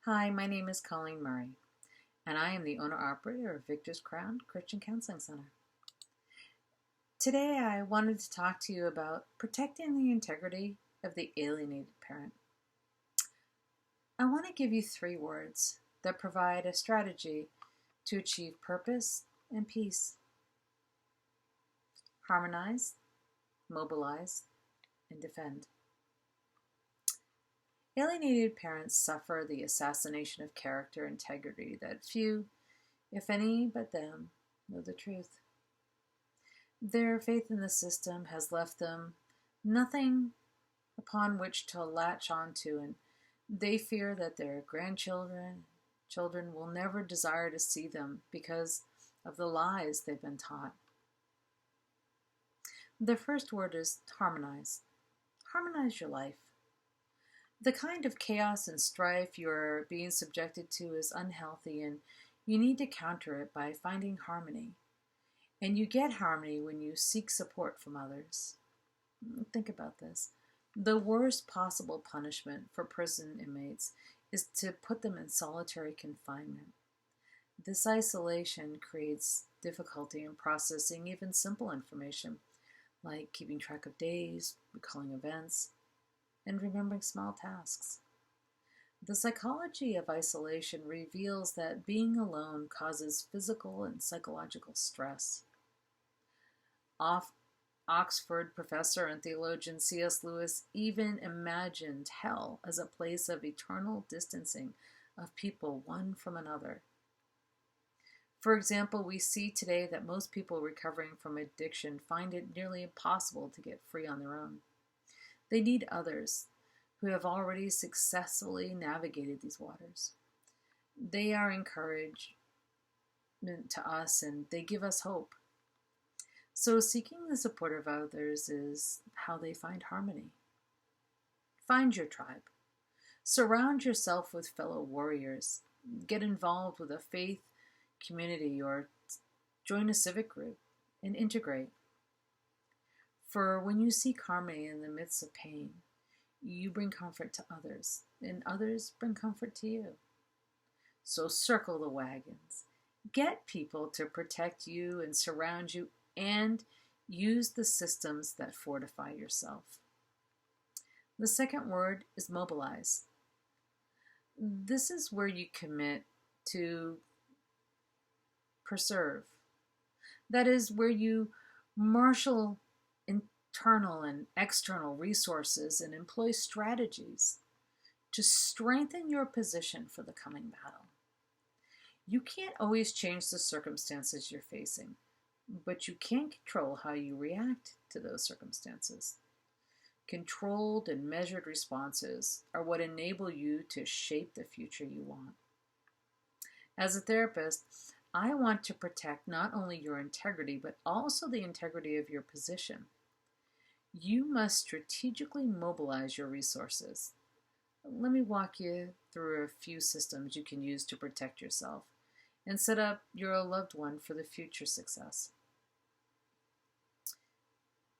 Hi, my name is Colleen Murray, and I am the owner-operator of Victor's Crown Christian Counseling Center. Today, I wanted to talk to you about protecting the integrity of the alienated parent. I want to give you 3 words that provide a strategy to achieve purpose and peace. Harmonize, mobilize, and defend. Alienated parents suffer the assassination of character integrity that few, if any but them, know the truth. Their faith in the system has left them nothing upon which to latch onto, and they fear that their children will never desire to see them because of the lies they've been taught. The first word is harmonize. Harmonize your life. The kind of chaos and strife you're being subjected to is unhealthy, and you need to counter it by finding harmony. And you get harmony when you seek support from others. Think about this. The worst possible punishment for prison inmates is to put them in solitary confinement. This isolation creates difficulty in processing even simple information, like keeping track of days, recalling events, and remembering small tasks. The psychology of isolation reveals that being alone causes physical and psychological stress. Oxford professor and theologian C.S. Lewis even imagined hell as a place of eternal distancing of people one from another. For example, we see today that most people recovering from addiction find it nearly impossible to get free on their own. They need others who have already successfully navigated these waters. They are encouragement to us, and they give us hope. So seeking the support of others is how they find harmony. Find your tribe. Surround yourself with fellow warriors. Get involved with a faith community or join a civic group and integrate. For when you seek harmony in the midst of pain, you bring comfort to others, and others bring comfort to you. So circle the wagons. Get people to protect you and surround you, and use the systems that fortify yourself. The second word is mobilize. This is where you commit to preserve. That is where you marshal internal and external resources and employ strategies to strengthen your position for the coming battle. You can't always change the circumstances you're facing, but you can control how you react to those circumstances. Controlled and measured responses are what enable you to shape the future you want. As a therapist, I want to protect not only your integrity, but also the integrity of your position. You must strategically mobilize your resources. Let me walk you through a few systems you can use to protect yourself and set up your loved one for the future success.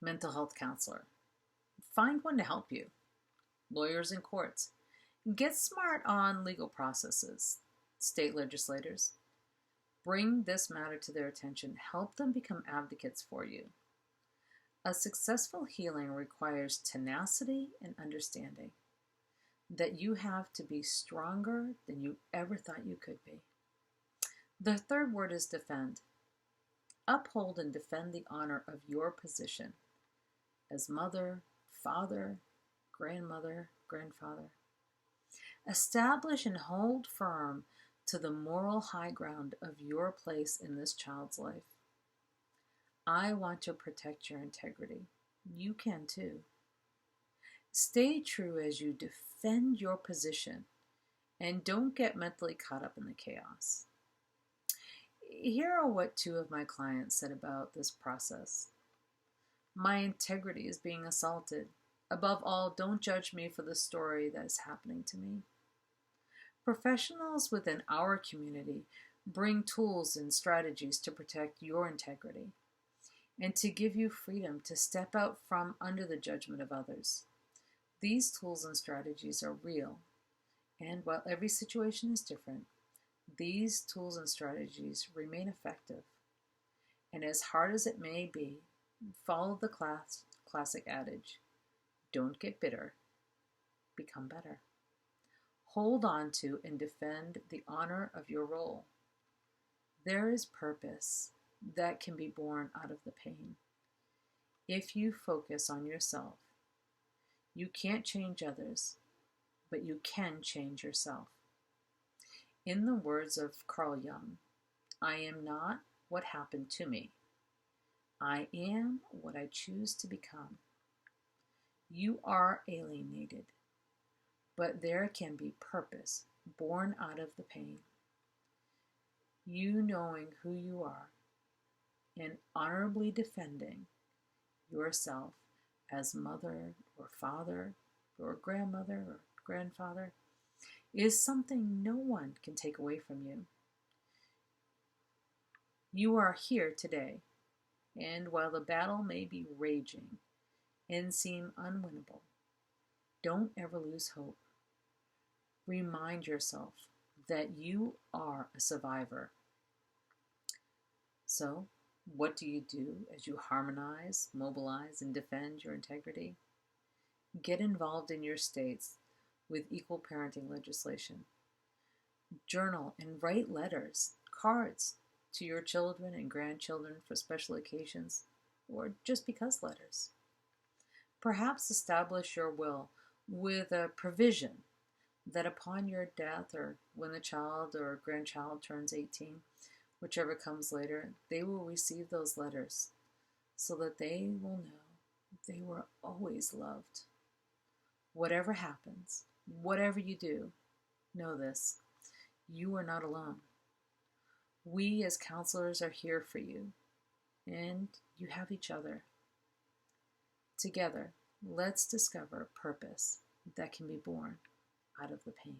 Mental health counselor. Find one to help you. Lawyers and courts. Get smart on legal processes. State legislators. Bring this matter to their attention. Help them become advocates for you. A successful healing requires tenacity and understanding that you have to be stronger than you ever thought you could be. The third word is defend. Uphold and defend the honor of your position as mother, father, grandmother, grandfather. Establish and hold firm to the moral high ground of your place in this child's life. I want to protect your integrity. You can too. Stay true as you defend your position and don't get mentally caught up in the chaos. Here are what 2 of my clients said about this process. My integrity is being assaulted. Above all, don't judge me for the story that is happening to me. Professionals within our community bring tools and strategies to protect your integrity and to give you freedom to step out from under the judgment of others. These tools and strategies are real And while every situation is different, these tools and strategies remain effective. And as hard as it may be, follow the classic adage, don't get bitter, become better. Hold on to and defend the honor of your role. There is purpose that can be born out of the pain. If you focus on yourself, you can't change others, but you can change yourself. In the words of Carl Jung, I am not what happened to me. I am what I choose to become. You are alienated, but there can be purpose born out of the pain. You knowing who you are and honorably defending yourself as mother or father or grandmother or grandfather is something no one can take away from you. You are here today, and while the battle may be raging and seem unwinnable, don't ever lose hope. Remind yourself that you are a survivor. So, what do you do as you harmonize, mobilize, and defend your integrity? Get involved in your states with equal parenting legislation. Journal and write letters, cards to your children and grandchildren for special occasions, or just because letters. Perhaps establish your will with a provision that upon your death or when the child or grandchild turns 18, whichever comes later, they will receive those letters so that they will know they were always loved. Whatever happens, whatever you do, know this, you are not alone. We as counselors are here for you, and you have each other. Together, let's discover purpose that can be born out of the pain.